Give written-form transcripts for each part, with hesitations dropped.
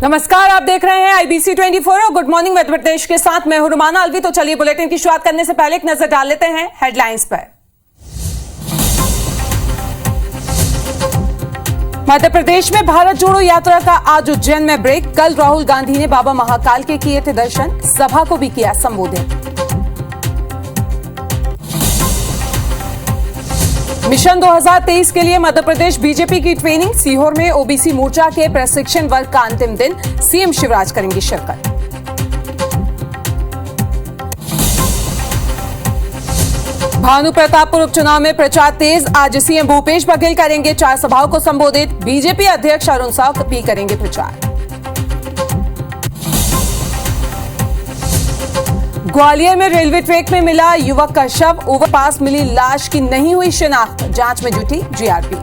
नमस्कार, आप देख रहे हैं IBC 24 और गुड मॉर्निंग मध्य प्रदेश के साथ मैं हूं रुमाना अलवी। तो चलिए बुलेटिन की शुरुआत करने से पहले एक नजर डाल लेते हैं हेडलाइंस पर। मध्य प्रदेश में भारत जोड़ो यात्रा का आज उज्जैन में ब्रेक। कल राहुल गांधी ने बाबा महाकाल के किए थे दर्शन, सभा को भी किया संबोधित। मिशन 2023 के लिए मध्य प्रदेश बीजेपी की ट्रेनिंग। सीहोर में ओबीसी मोर्चा के प्रशिक्षण वर्ग का अंतिम दिन, सीएम शिवराज करेंगे शिरकत। भानु प्रतापपुर उपचुनाव में प्रचार तेज। आज सीएम भूपेश बघेल करेंगे 4 सभाओं को संबोधित। बीजेपी अध्यक्ष अरुण साव भी करेंगे प्रचार। ग्वालियर में रेलवे ट्रैक में मिला युवक का शव। ओवरपास मिली लाश की नहीं हुई शिनाख्त, जांच में जुटी जीआरपी।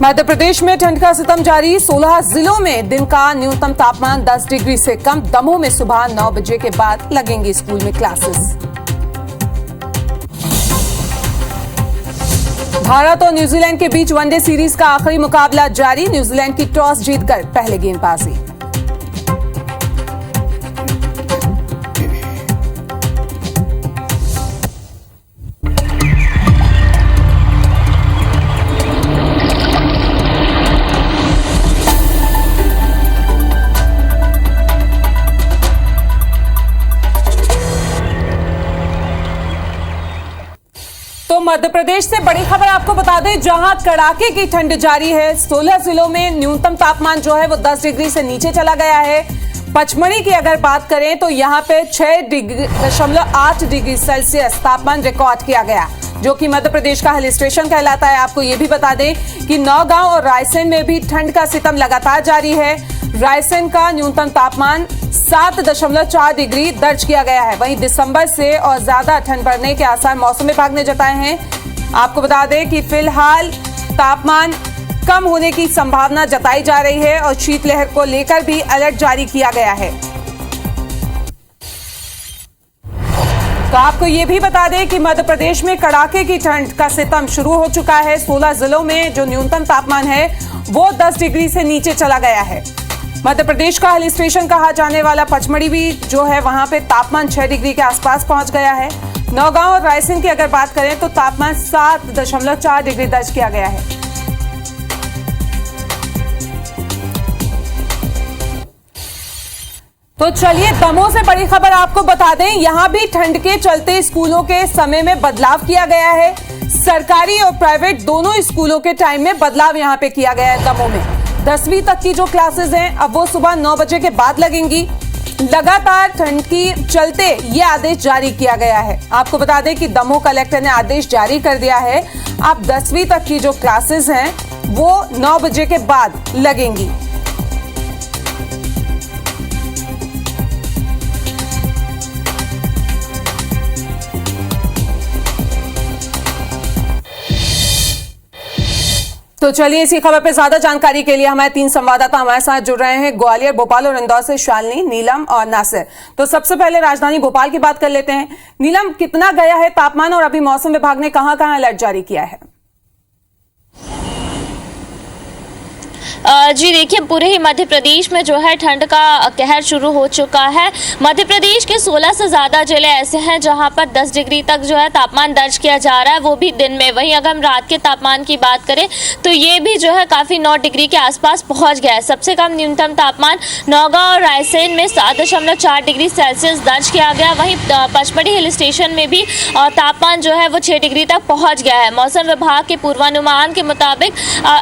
मध्य प्रदेश में ठंड का सितम जारी। 16 जिलों में दिन का न्यूनतम तापमान 10 डिग्री से कम। दमोह में सुबह 9 बजे के बाद लगेंगे स्कूल में क्लासेस। भारत और न्यूजीलैंड के बीच वनडे सीरीज का आखिरी मुकाबला जारी। न्यूजीलैंड की टॉस जीतकर पहले गेंदबाजी। तो मध्य प्रदेश से बड़ी खबर आपको बता दें, जहां कड़ाके की ठंड जारी है। 16 जिलों में न्यूनतम तापमान जो है वो 10 डिग्री से नीचे चला गया है। पचमढ़ी की अगर बात करें तो यहां पे 6.8 डिग्री सेल्सियस तापमान रिकॉर्ड किया गया, जो कि मध्य प्रदेश का हिल स्टेशन कहलाता है। आपको ये भी बता दें कि नौगांव और रायसेन में भी ठंड का सितम लगातार जारी है। रायसेन का न्यूनतम तापमान 7.4 डिग्री दर्ज किया गया है। वहीं दिसंबर से और ज्यादा ठंड बढ़ने के आसार मौसम विभाग ने जताए हैं। आपको बता दें कि फिलहाल तापमान कम होने की संभावना जताई जा रही है और शीतलहर को लेकर भी अलर्ट जारी किया गया है। तो आपको ये भी बता दें कि मध्य प्रदेश में कड़ाके की ठंड का सितम शुरू हो चुका है। 16 जिलों में जो न्यूनतम तापमान है वो 10 डिग्री से नीचे चला गया है। मध्य प्रदेश का हिल स्टेशन कहा जाने वाला पचमढ़ी भी जो है वहां पे तापमान 6 डिग्री के आसपास पहुंच गया है। नौगांव और रायसेन की अगर बात करें तो तापमान 7.4 डिग्री दर्ज किया गया है। तो चलिए दमोह से बड़ी खबर आपको बता दें, यहां भी ठंड के चलते स्कूलों के समय में बदलाव किया गया है। सरकारी और प्राइवेट दोनों स्कूलों के टाइम में बदलाव यहां पे किया गया है। दमोह में 10वीं तक की जो क्लासेस हैं अब वो सुबह 9 बजे के बाद लगेंगी। लगातार ठंड की चलते ये आदेश जारी किया गया है। आपको बता दें कि दमोह कलेक्टर ने आदेश जारी कर दिया है, अब 10वीं तक की जो क्लासेस हैं वो 9 बजे के बाद लगेंगी। तो चलिए इसी खबर पे ज्यादा जानकारी के लिए हमारे 3 संवाददाता हमारे साथ जुड़ रहे हैं। ग्वालियर, भोपाल और इंदौर से शालिनी, नीलम और नासिर। तो सबसे पहले राजधानी भोपाल की बात कर लेते हैं। नीलम, कितना गया है तापमान और अभी मौसम विभाग ने कहां-कहां अलर्ट जारी किया है? जी देखिए, पूरे ही मध्य प्रदेश में जो है ठंड का कहर शुरू हो चुका है। मध्य प्रदेश के 16 से ज़्यादा जिले ऐसे हैं जहां पर 10 डिग्री तक जो है तापमान दर्ज किया जा रहा है, वो भी दिन में। वहीं अगर हम रात के तापमान की बात करें तो ये भी जो है काफ़ी 9 डिग्री के आसपास पहुंच गया है। सबसे कम न्यूनतम तापमान नौगांव और रायसेन में 7.4 डिग्री सेल्सियस दर्ज किया गया। वहीं पचमढ़ी हिल स्टेशन में भी तापमान जो है वो 6 डिग्री तक पहुँच गया है। मौसम विभाग के पूर्वानुमान के मुताबिक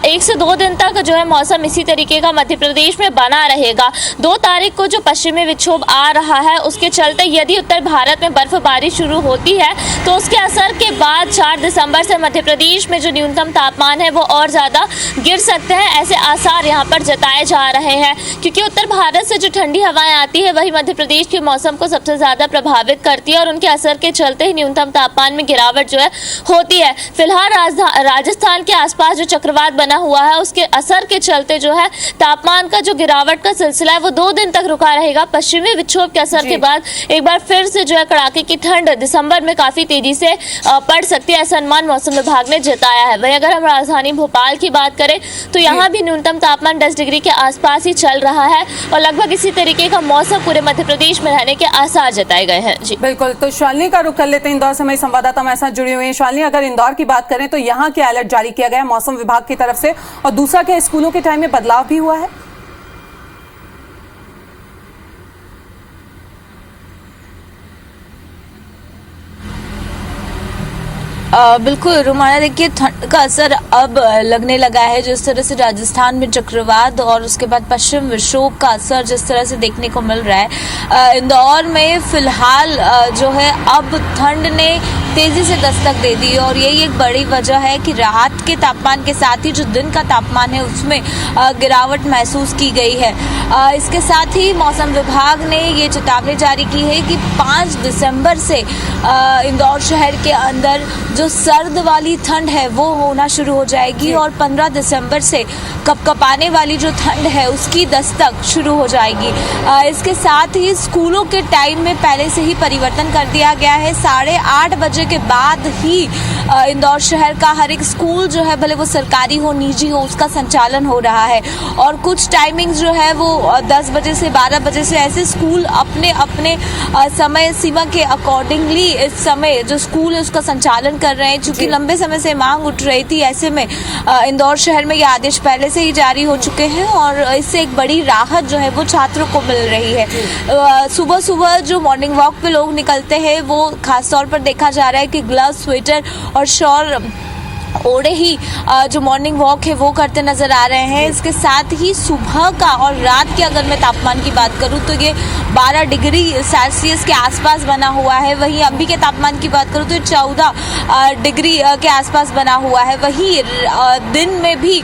1 से 2 दिन तक जो है मौसम इसी तरीके का मध्य प्रदेश में बना रहेगा। 2 तारीख को जो पश्चिमी विक्षोभ आ रहा है उसके चलते यदि उत्तर भारत में बर्फबारी शुरू होती है तो उसके असर के बाद 4 दिसंबर से मध्य प्रदेश में जो न्यूनतम तापमान है वो और ज़्यादा गिर सकते हैं, ऐसे आसार यहाँ पर जताए जा रहे हैं। क्योंकि उत्तर भारत से जो ठंडी हवाएं आती है वही मध्य प्रदेश के मौसम को सबसे ज़्यादा प्रभावित करती है और उनके असर के चलते ही न्यूनतम तापमान में गिरावट जो है होती है। फिलहाल राजस्थान के आसपास जो चक्रवात बना हुआ है उसके असर के चलते चलते जो है तापमान का जो गिरावट का सिलसिला है वो 2 दिन तक रुका रहेगा। पश्चिमी विक्षोभ के असर के बाद एक बार फिर से जो है कड़ाके की ठंड दिसंबर में काफी तेजी से पड़ सकती है, ऐसा अनुमान मौसम विभाग ने जताया है। वहीं अगर हम राजधानी भोपाल की बात करें तो यहाँ भी न्यूनतम तापमान 10 डिग्री के आसपास ही चल रहा है और लगभग इसी तरीके का मौसम पूरे मध्य प्रदेश में रहने के आसार जताए गए हैं। जी बिल्कुल, तो शालिनी का रुख कर लेते हैं। इंदौर से हमारी संवाददाता हमारे साथ जुड़ी हुई है। शालिनी, अगर इंदौर की बात करें तो यहाँ क्या अलर्ट जारी किया गया है मौसम विभाग की तरफ से, और दूसरा क्या स्कूलों के टाइम में बदलाव भी हुआ है? बिल्कुल रुमाना, देखिए ठंड का असर अब लगने लगा है। जिस तरह से राजस्थान में चक्रवात और उसके बाद पश्चिम विक्षोभ का असर जिस तरह से देखने को मिल रहा है, इंदौर में फिलहाल जो है अब ठंड ने तेजी से दस्तक दे दी और यही एक बड़ी वजह है कि रात के तापमान के साथ ही जो दिन का तापमान है उसमें गिरावट महसूस की गई है। इसके साथ ही मौसम विभाग ने ये चेतावनी जारी की है कि 5 दिसंबर से इंदौर शहर के अंदर जो सर्द वाली ठंड है वो होना शुरू हो जाएगी और 15 दिसंबर से कपकपाने वाली जो ठंड है उसकी दस्तक शुरू हो जाएगी। इसके साथ ही स्कूलों के टाइम में पहले से ही परिवर्तन कर दिया गया है। 8:30 बजे के बाद ही इंदौर शहर का हर एक स्कूल जो है, भले वो सरकारी हो निजी हो, उसका संचालन हो रहा है और कुछ टाइमिंग जो है वो 10 बजे से 12 बजे से ऐसे स्कूल अपने अपने समय सीमा के अकॉर्डिंगली इस समय जो स्कूल है उसका संचालन कर रहे हैं। चूंकि लंबे समय से मांग उठ रही थी, ऐसे में इंदौर शहर में ये आदेश पहले से ही जारी हो चुके हैं और इससे एक बड़ी राहत जो है वो छात्रों को मिल रही है। सुबह सुबह जो मॉर्निंग वॉक पे लोग निकलते हैं वो खासतौर पर देखा जा रहा है कि ग्लव, स्वेटर और शॉल ओढ़े ही जो मॉर्निंग वॉक है वो करते नजर आ रहे हैं। इसके साथ ही सुबह का और रात के अगर मैं तापमान की बात करूं तो ये 12 डिग्री सेल्सियस के आसपास बना हुआ है। वहीं अभी के तापमान की बात करूं तो 14 डिग्री के आसपास बना हुआ है। वहीं दिन में भी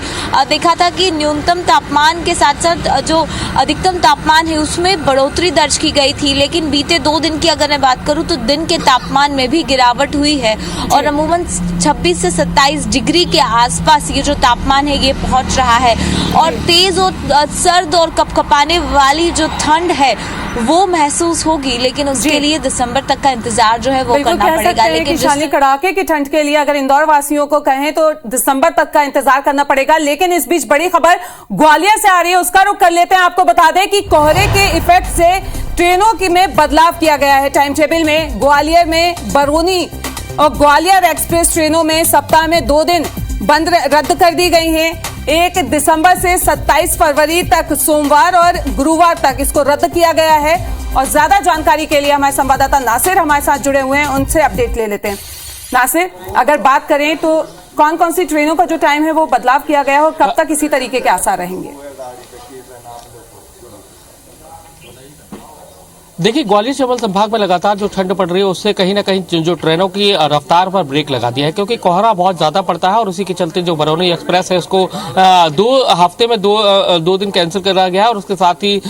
देखा था कि न्यूनतम तापमान के साथ साथ जो अधिकतम तापमान है उसमें बढ़ोतरी दर्ज की गई थी, लेकिन बीते 2 दिन की अगर मैं बात करूं तो दिन के तापमान में भी गिरावट हुई है और अमूमन 26 से 27 डिग्री के आसपास ये जो तापमान है ये पहुंच रहा है और तेज और सर्द और कपकपाने वाली जो ठंड है वो महसूस होगी, लेकिन उसके लिए दिसंबर तक का इंतजार जो है वो करना पड़ेगा। लेकिन शालिनी, कड़ाके की ठंड के लिए अगर इंदौर वासियों को कहें तो दिसंबर तक का इंतजार करना पड़ेगा। लेकिन इस बीच बड़ी खबर ग्वालियर से आ रही है, उसका रुख कर लेते हैं। आपको बता दें कि कोहरे के इफेक्ट से ट्रेनों की में बदलाव किया गया है टाइम टेबल में। ग्वालियर में बरौनी और ग्वालियर एक्सप्रेस ट्रेनों में सप्ताह में 2 दिन बंद रद्द कर दी गई हैं। 1 दिसंबर से 27 फरवरी तक सोमवार और गुरुवार तक इसको रद्द किया गया है। और ज्यादा जानकारी के लिए हमारे संवाददाता नासिर हमारे साथ जुड़े हुए हैं, उनसे अपडेट ले लेते हैं। नासिर, अगर बात करें तो कौन कौन सी ट्रेनों का जो टाइम है वो बदलाव किया गया है और कब तक इसी तरीके के आसार रहेंगे? देखिए, ग्वालियर चंबल संभाग में लगातार जो ठंड पड़ रही है उससे कहीं ना कहीं जो ट्रेनों की रफ्तार पर ब्रेक लगा दिया है, क्योंकि कोहरा बहुत ज्यादा पड़ता है और उसी के चलते जो बरौनी एक्सप्रेस है उसको 2 हफ्ते में 2 दिन कैंसिल करा गया है और उसके साथ ही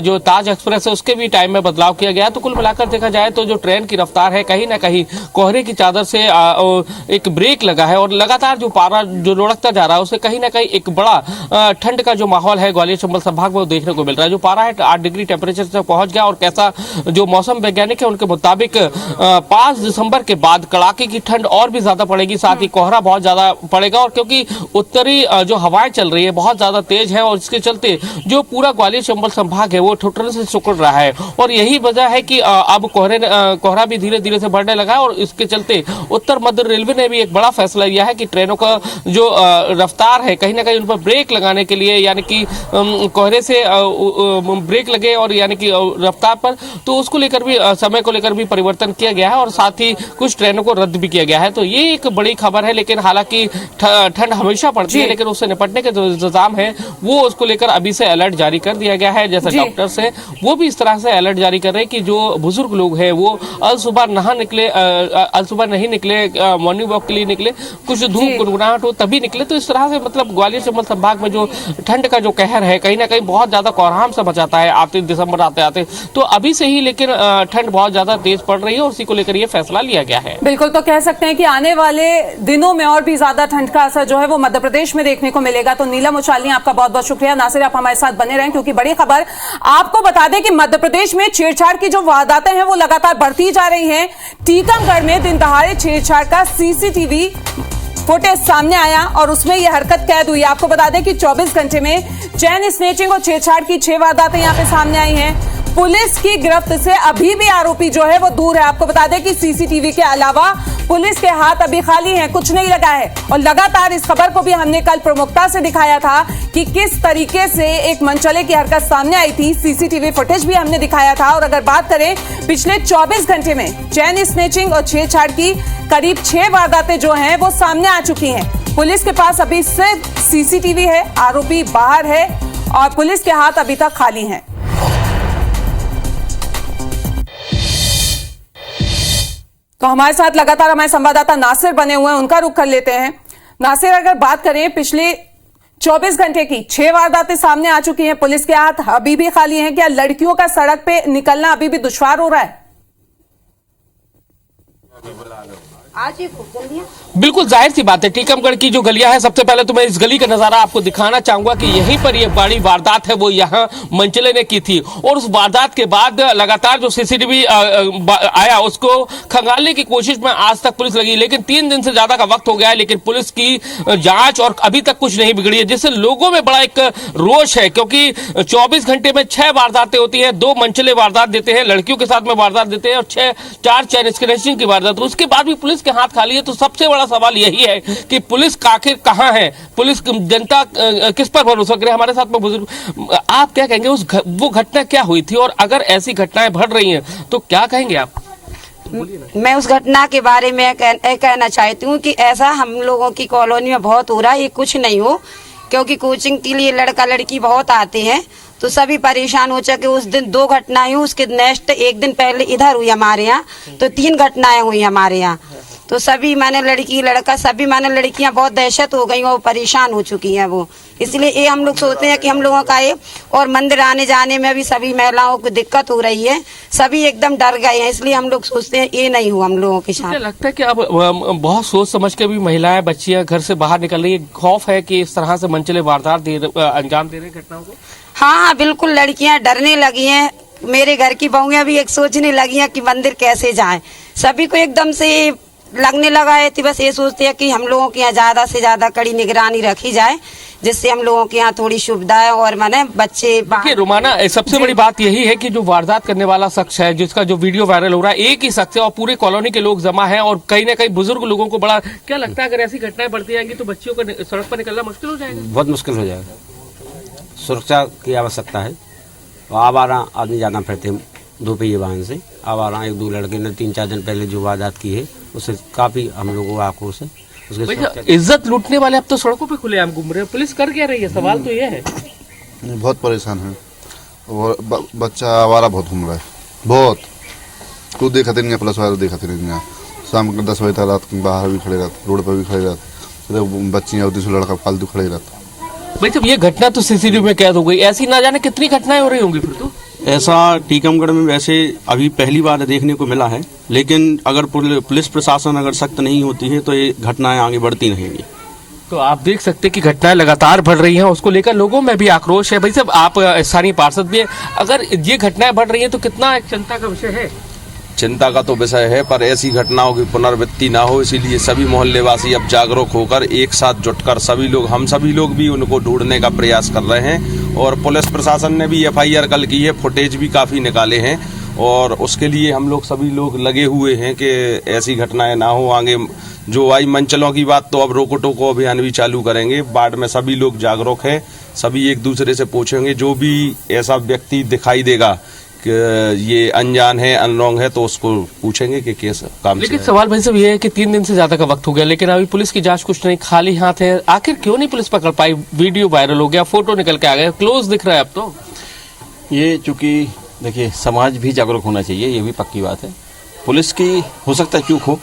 जो ताज एक्सप्रेस है उसके भी टाइम में बदलाव किया गया है। तो कुल मिलाकर देखा जाए तो जो ट्रेन की रफ्तार है कहीं ना कहीं कोहरे की चादर से एक ब्रेक लगा है और लगातार जो पारा जो लुढ़कता जा रहा है उससे कहीं ना कहीं एक बड़ा ठंड का जो माहौल है ग्वालियर चंबल संभाग में वो देखने को मिल रहा है। जो पारा है 8 डिग्री टेम्परेचर तक पहुंच गया और कैसा जो मौसम वैज्ञानिक है उनके मुताबिक 5 दिसंबर के बाद कड़ाके की ठंड और भी ज्यादा पड़ेगी, साथ ही कोहरा बहुत ज्यादा पड़ेगा और क्योंकि उत्तरी जो हवाएं चल रही है बहुत ज्यादा तेज है और इसके चलते जो पूरा ग्वालियर चंबल संभाग है वो ठुठुरन से सिकुड़ रहा है और यही वजह है कि अब कोहरा भी धीरे धीरे से बढ़ने लगा है और इसके चलते उत्तर मध्य रेलवे ने भी एक बड़ा फैसला लिया है कि ट्रेनों का जो रफ्तार है कहीं ना कहीं उन पर ब्रेक लगाने के लिए, यानी कि कोहरे से ब्रेक लगे और यानी कि रफ्तार पर, तो उसको लेकर भी समय को लेकर भी परिवर्तन किया गया है और साथ ही कुछ ट्रेनों को रद्द भी किया गया है। तो ये एक बड़ी खबर है। लेकिन हालांकि ठंड हमेशा पड़ती है, लेकिन उससे निपटने के जो इंतजाम है वो उसको लेकर अभी से अलर्ट जारी कर दिया गया है। जैसे डॉक्टर्स है वो भी इस तरह से अलर्ट जारी कर रहे हैं कि जो बुजुर्ग लोग हैं वो अल सुबह नहीं निकले, मॉर्निंग वॉक के लिए निकले, कुछ धूप गुनगुनाहट हो तभी निकले। तो इस तरह से मतलब ग्वालियर चंबल संभाग में जो ठंड का जो कहर है कहीं ना कहीं बहुत ज्यादा कोहराम सा मचाता है आते दिसंबर आते आते। तो अभी से ही, लेकिन ठंड बहुत ज्यादा तेज पड़ रही है और उसी को लेकर ये फैसला लिया गया है। बिल्कुल, तो कह सकते हैं कि आने वाले दिनों में और भी ज्यादा ठंड का असर जो है वो मध्य प्रदेश में देखने को मिलेगा। तो नीलम उचालिया, आपका बहुत बहुत शुक्रिया। नासिर, आप हमारे साथ बने रहें क्योंकि बड़ी खबर आपको बता दें कि मध्य प्रदेश में छेड़छाड़ की जो वारदातें हैं वो लगातार बढ़ती जा रही हैं। टीकमगढ़ में दिन दहाड़े छेड़छाड़ का सीसीटीवी फुटेज सामने आया और उसमें यह हरकत कैद हुई। आपको बता दें कि 24 घंटे में चेन स्नेचिंग और छेड़छाड़ की 6 वारदातें यहां पे सामने आई हैं। पुलिस की गिरफ्त से अभी भी आरोपी जो है वो दूर है। आपको बता दें कि सीसीटीवी के अलावा पुलिस के हाथ अभी खाली हैं, कुछ नहीं लगा है। और लगातार इस खबर को भी हमने कल प्रमुखता से दिखाया था कि किस तरीके से एक मनचले की हरकत सामने आई थी। सीसीटीवी फुटेज भी हमने दिखाया था। और अगर बात करें पिछले 24 घंटे में चेन स्नेचिंग और छेड़छाड़ की करीब 6 वारदातें जो हैं वो सामने आ चुकी हैं। पुलिस के पास अभी सिर्फ सीसीटीवी है, आरोपी बाहर है और पुलिस के हाथ अभी तक खाली हैं। तो हमारे साथ लगातार हमारे संवाददाता नासिर बने हुए हैं, उनका रुख कर लेते हैं। नासिर, अगर बात करें पिछले 24 घंटे की 6 वारदातें सामने आ चुकी हैं, पुलिस के हाथ अभी भी खाली हैं। क्या लड़कियों का सड़क पे निकलना अभी भी दुश्वार हो रहा है? बिल्कुल जाहिर सी बात है, टीकमगढ़ की जो गलियां हैं, सबसे पहले तो मैं इस गली का नजारा आपको दिखाना चाहूंगा कि यहीं पर ये बड़ी वारदात है वो यहाँ मनचले ने की थी। और उस वारदात के बाद लगातार जो सीसीटीवी आया उसको खंगालने की कोशिश में आज तक पुलिस लगी, लेकिन 3 दिन से ज्यादा का वक्त हो गया है, लेकिन पुलिस की जांच और अभी तक कुछ नहीं बिगड़ी है, जिससे लोगों में बड़ा एक रोष है। क्योंकि 24 घंटे में 6 वारदातें होती हैं, 2 मनचले वारदात देते हैं, लड़कियों के साथ में वारदात देते हैं और 4 चेन स्नेचिंग की वारदात, उसके बाद भी पुलिस के हाथ खाली है। तो सबसे बड़ा सवाल यही है कि पुलिस आखिर कहां है, पुलिस जनता किस पर भरोसा करे। हमारे साथ में बुजुर्ग, आप क्या कहेंगे, वो घटना क्या हुई थी और अगर ऐसी घटनाएं बढ़ रही हैं तो क्या कहेंगे आप? मैं उस घटना के बारे में कहना चाहती हूँ कि ऐसा हम लोगों की कॉलोनी में बहुत हो रहा है। ये कुछ नहीं हो, क्योंकि कोचिंग के लिए लड़का लड़की बहुत आते हैं तो सभी परेशान हो चुके। उस दिन 2 घटनाएं हुई, उसके नेक्स्ट एक दिन पहले इधर हुई हमारे यहाँ, तो 3 घटनाएं हुई हमारे यहाँ। तो सभी माने लड़की लड़का सभी माने लड़कियां बहुत दहशत हो गई और परेशान हो चुकी हैं वो। इसलिए ये हम लोग सोचते हैं कि हम लोगों का ये, और मंदिर आने जाने में भी सभी महिलाओं को दिक्कत हो रही है, सभी एकदम डर गए हैं। इसलिए हम लोग सोचते हैं ये नहीं हुआ हम लोगों के साथ। लगता है कि अब बहुत सोच समझ के भी महिलाएं बच्चियां घर से बाहर निकल रही है, खौफ है कि इस तरह से मनचले वारदात अंजाम दे रहे घटनाओं को। हाँ, बिल्कुल, लड़कियां डरने लगी हैं। मेरे घर की बहुएं भी एक सोचने लगी हैं कि मंदिर कैसे जाएं। सभी को एकदम से लगने लगा है कि बस ये सोचते हैं कि हम लोगों के यहाँ ज्यादा से ज्यादा कड़ी निगरानी रखी जाए, जिससे हम लोगों के यहाँ थोड़ी सुविधाएं और माने बच्चे। रोमाना, सबसे बड़ी बात यही है कि जो वारदात करने वाला शख्स है, जिसका जो वीडियो वायरल हो रहा है, एक ही शख्स है और पूरे कॉलोनी के लोग जमा हैं और कहीं ना कहीं बुजुर्ग लोगों को बड़ा क्या लगता है, अगर ऐसी घटनाएं बढ़ती जाएंगी तो बच्चियों को सड़क पर निकलना मुश्किल हो जाएगा। बहुत मुश्किल हो जाएगा, सुरक्षा की आवश्यकता है। आवारा आदमी ज्यादा फिरते हैं 2 पहिए वाहन से। आवारा 1-2 लड़के ने 3-4 दिन पहले जो वारदात की है उससे काफी हम लोगों को आक्रोश है। इज्जत लूटने वाले अब तो सड़कों पे खुलेआम घूम रहे हैं, पुलिस कर क्या रही है? सवाल तो ये है। बहुत परेशान है और बच्चा आवारा बहुत घूम रहा है, बहुत। तू देखते नहीं, पुलिस वाले देखते नहीं। शाम को 10 बजे तक रात बाहर भी खड़े रहते, रोड पर भी खड़े रहते, बच्चियाँ होती लड़का फालतू खड़े रहता। भाई जब ये घटना तो सीसीटीवी में कैद हो गई, ऐसी ना जाने कितनी घटनाएं हो रही होंगी फिर तो। ऐसा टीकमगढ़ में वैसे अभी पहली बार देखने को मिला है, लेकिन अगर पुलिस प्रशासन अगर सख्त नहीं होती है तो ये घटनाएं आगे बढ़ती रहेंगी। तो आप देख सकते हैं कि घटनाएं लगातार बढ़ रही हैं, उसको लेकर लोगों में भी आक्रोश है। भाई साहब, आप स्थानीय पार्षद भी हैं, अगर ये घटनाएं बढ़ रही हैं तो कितना एक चिंता का विषय है? चिंता का तो विषय है, पर ऐसी घटनाओं की पुनरावृत्ति ना हो, इसीलिए सभी मोहल्लेवासी अब जागरूक होकर एक साथ जुटकर हम सभी लोग भी उनको ढूंढने का प्रयास कर रहे हैं। और पुलिस प्रशासन ने भी FIR कल की है, फुटेज भी काफ़ी निकाले हैं और उसके लिए हम लोग सभी लोग लगे हुए हैं कि ऐसी घटनाएं ना हो आगे। जो आई मनचलों की बात, तो अब रोको टोको अभियान भी चालू करेंगे। वार्ड में सभी लोग जागरूक हैं, सभी एक दूसरे से पूछेंगे, जो भी ऐसा व्यक्ति दिखाई देगा ये अनजान है अनलॉन्ग है तो उसको पूछेंगे कि कैसा काम। लेकिन सवाल भाई साहब ये है कि 3 दिन से ज्यादा का वक्त हो गया, लेकिन अभी पुलिस की जांच कुछ नहीं, खाली हाथ है। आखिर क्यों नहीं पुलिस पकड़ पाई? वीडियो वायरल हो गया, फोटो निकल के आ गया, क्लोज दिख रहा है अब तो। ये चूंकि देखिए समाज भी जागरूक होना चाहिए, ये भी पक्की बात है। पुलिस की हो सकता है चूक हो,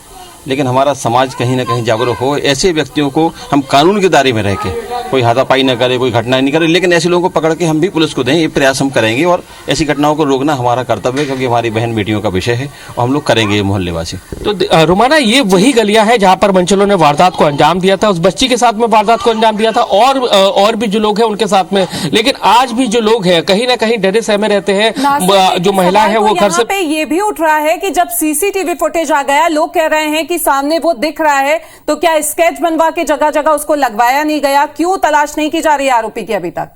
लेकिन हमारा समाज कहीं ना कहीं जागरूक हो। ऐसे व्यक्तियों को हम कानून के दायरे में रह के कोई हाथापाई न करे, कोई घटना नहीं करे, लेकिन ऐसे लोगों को पकड़ के हम भी पुलिस को दें, ये प्रयास हम करेंगे। और ऐसी घटनाओं को रोकना हमारा कर्तव्य है, क्योंकि हमारी बहन बेटियों का विषय है और हम लोग करेंगे ये मोहल्लेवासी। तो रुमाना, ये वही गलियां है जहां पर मंचलों ने वारदात को अंजाम दिया था, उस बच्ची के साथ में वारदात को अंजाम दिया था, और भी जो लोग हैं उनके साथ में। लेकिन आज भी जो लोग हैं कहीं ना कहीं डरे सहमे रहते हैं। जो महिला है वो घर से, पे ये भी उठ रहा है कि जब सीसीटीवी फुटेज आ गया, लोग कह रहे हैं कि सामने वो दिख रहा है, तो क्या स्केच बनवा के जगह जगह उसको लगवाया नहीं गया? क्यों तलाश नहीं की जा रही है आरोपी की अभी तक?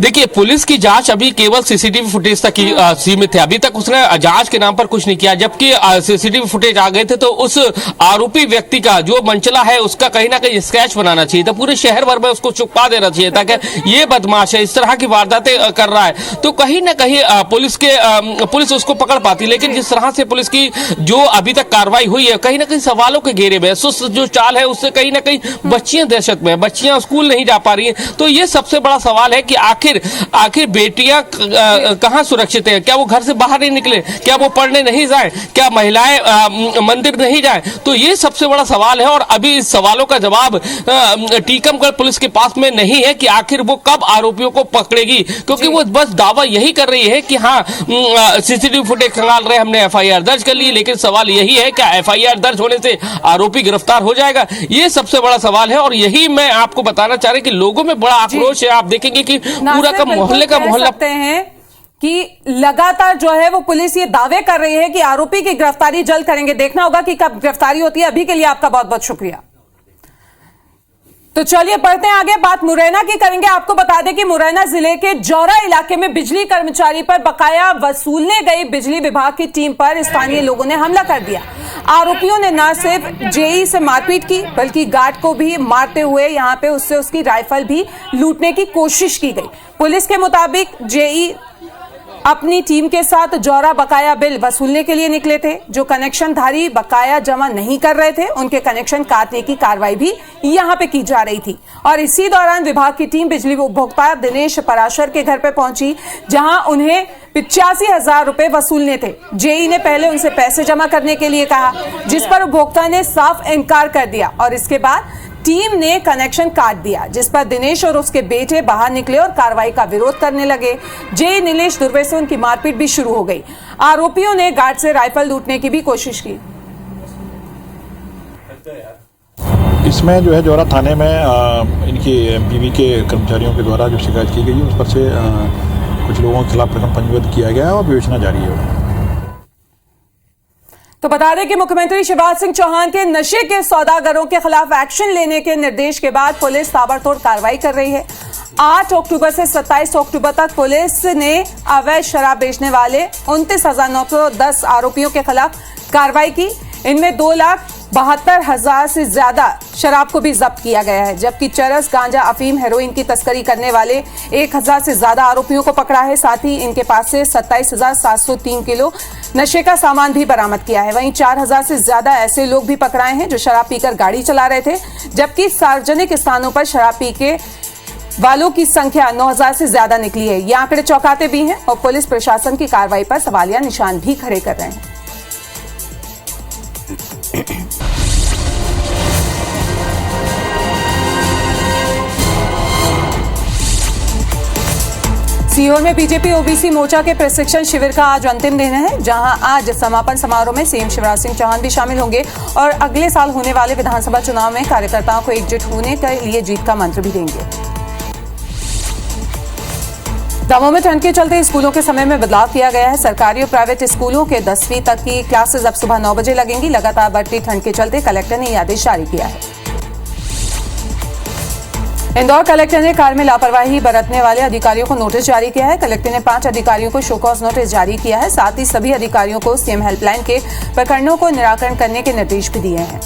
देखिए, पुलिस की जांच अभी केवल सीसीटीवी फुटेज तक ही सीमित है। अभी तक उसने जांच के नाम पर कुछ नहीं किया, जबकि सीसीटीवी फुटेज आ गए थे तो उस आरोपी व्यक्ति का जो मंचला है उसका कहीं ना कहीं स्केच बनाना चाहिए था, पूरे शहर भर में उसको छुपा देना चाहिए था कि ये बदमाश है, इस तरह की वारदातें कर रहा है, तो कहीं ना कहीं पुलिस उसको पकड़ पाती। लेकिन जिस तरह से पुलिस की जो अभी तक कार्रवाई हुई है, कहीं ना कहीं सवालों के घेरे में, सुस्त जो चाल है उससे कहीं ना कहीं बच्चियां दहशत में, बच्चियां स्कूल नहीं जा पा रही हैं। तो ये सबसे बड़ा सवाल है कि आखिर बेटियां कहां सुरक्षित है? क्या वो घर से बाहर नहीं निकले? क्या वो पढ़ने नहीं जाए? क्या महिलाएं मंदिर नहीं जाए? तो ये सबसे बड़ा सवाल है और अभी इस सवालों का जवाब टीकमगढ़ पुलिस के पास में नहीं है कि आखिर वो कब आरोपियों को पकड़ेगी, क्योंकि वो बस दावा यही कर रही है कि हाँ सीसीटीवी फुटेज खंगाल रहे, हमने एफआईआर दर्ज कर ली। लेकिन सवाल यही है क्या एफआईआर दर्ज होने से आरोपी गिरफ्तार हो जाएगा? ये सबसे बड़ा सवाल है और यही मैं आपको बताना चाह रही कि लोगों में बड़ा आक्रोश है। आप देखेंगे कि पूरा का मोहल्ला सकते हैं कि लगातार जो है वो पुलिस ये दावे कर रही है कि आरोपी की गिरफ्तारी जल्द करेंगे। देखना होगा कि कब गिरफ्तारी होती है। अभी के लिए आपका बहुत बहुत शुक्रिया। तो चलिए बढ़ते हैं आगे, बात मुरैना की करेंगे। आपको बता दें कि मुरैना जिले के जौरा इलाके में बिजली कर्मचारी पर बकाया वसूलने गई बिजली विभाग की टीम पर स्थानीय लोगों ने हमला कर दिया। आरोपियों ने न सिर्फ जेई से मारपीट की बल्कि गार्ड को भी मारते हुए यहां पे उससे उसकी राइफल भी लूटने की कोशिश की गई। पुलिस के मुताबिक जेई अपनी टीम के साथ जौरा बकाया बिल वसूलने के लिए निकले थे। जो कनेक्शनधारी बकाया जमा नहीं कर रहे थे उनके कनेक्शन काटने की कार्रवाई भी यहां पे की जा रही थी। और इसी दौरान विभाग की टीम बिजली उपभोक्ता दिनेश पराशर के घर पे पहुंची, जहां उन्हें 85,000 रुपए वसूलने थे। जेई ने पहले उनसे पैसे जमा करने के लिए कहा, जिस पर उपभोक्ता ने साफ इनकार कर दिया और इसके बाद टीम ने कनेक्शन काट दिया, जिस पर दिनेश और उसके बेटे बाहर निकले और कार्रवाई का विरोध करने लगे। जेई नीलेश दुर्वे से उनकी मारपीट भी शुरू हो गई। आरोपियों ने गार्ड से राइफल लूटने की भी कोशिश की। इसमें जो है जौरा थाने में इनकी बीवी के कर्मचारियों के द्वारा जो शिकायत की गई उस पर से कुछ लोगों के खिलाफ प्रकरण पंजीबद्ध किया गया है और विवेचना जारी है। तो बता दें कि मुख्यमंत्री शिवराज सिंह चौहान के नशे के सौदागरों के खिलाफ एक्शन लेने के निर्देश के बाद पुलिस ताबड़तोड़ कार्रवाई कर रही है। 8 अक्टूबर से 27 अक्टूबर तक पुलिस ने अवैध शराब बेचने वाले 29,910 आरोपियों के खिलाफ कार्रवाई की। इनमें 2,72,000 से ज्यादा शराब को भी जब्त किया गया है, जबकि चरस, गांजा, अफीम, हेरोइन की तस्करी करने वाले 1,000 से ज्यादा आरोपियों को पकड़ा है। साथ ही इनके पास से 27,703 किलो नशे का सामान भी बरामद किया है। वहीं 4,000 से ज्यादा ऐसे लोग भी पकड़ाए हैं जो शराब पीकर गाड़ी चला रहे थे, जबकि सार्वजनिक स्थानों पर शराब पी के वालों की संख्या 9,000 से ज्यादा निकली है। ये आंकड़े चौंकाते भी हैं और पुलिस प्रशासन की कार्रवाई पर सवालिया निशान भी खड़े कर रहे हैं। सीहोर में बीजेपी ओबीसी मोर्चा के प्रशिक्षण शिविर का आज अंतिम दिन है, जहां आज समापन समारोह में सीएम शिवराज सिंह चौहान भी शामिल होंगे और अगले साल होने वाले विधानसभा चुनाव में कार्यकर्ताओं को एकजुट होने के लिए जीत का मंत्र भी देंगे। दमोह में ठंड के चलते स्कूलों के समय में बदलाव किया गया है। सरकारी और प्राइवेट स्कूलों के 10वीं तक की क्लासेस अब सुबह 9 बजे लगेंगी। लगातार बढ़ती ठंड के चलते कलेक्टर ने यह आदेश जारी किया है। इंदौर कलेक्टर ने कार में लापरवाही बरतने वाले अधिकारियों को नोटिस जारी किया है। कलेक्टर ने 5 अधिकारियों को शो कॉज नोटिस जारी किया है। साथ ही सभी अधिकारियों को सीएम हेल्पलाइन के प्रकरणों को निराकरण करने के निर्देश भी दिए हैं।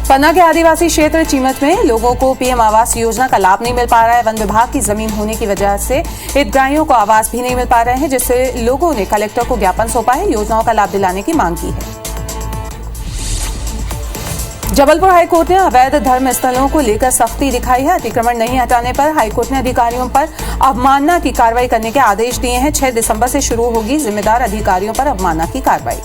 पन्ना के आदिवासी क्षेत्र चीमत में लोगों को पीएम आवास योजना का लाभ नहीं मिल पा रहा है। वन विभाग की जमीन होने की वजह से हितग्राहियों को आवास भी नहीं मिल पा रहे हैं, जिससे लोगों ने कलेक्टर को ज्ञापन सौंपा है। योजनाओं का लाभ दिलाने की मांग की है। जबलपुर हाईकोर्ट ने अवैध धर्म स्थलों को लेकर सख्ती दिखाई है। अतिक्रमण नहीं हटाने पर हाईकोर्ट ने अधिकारियों पर अवमानना की कार्रवाई करने के आदेश दिए हैं। 6 दिसंबर से शुरू होगी जिम्मेदार अधिकारियों पर अवमानना की कार्रवाई।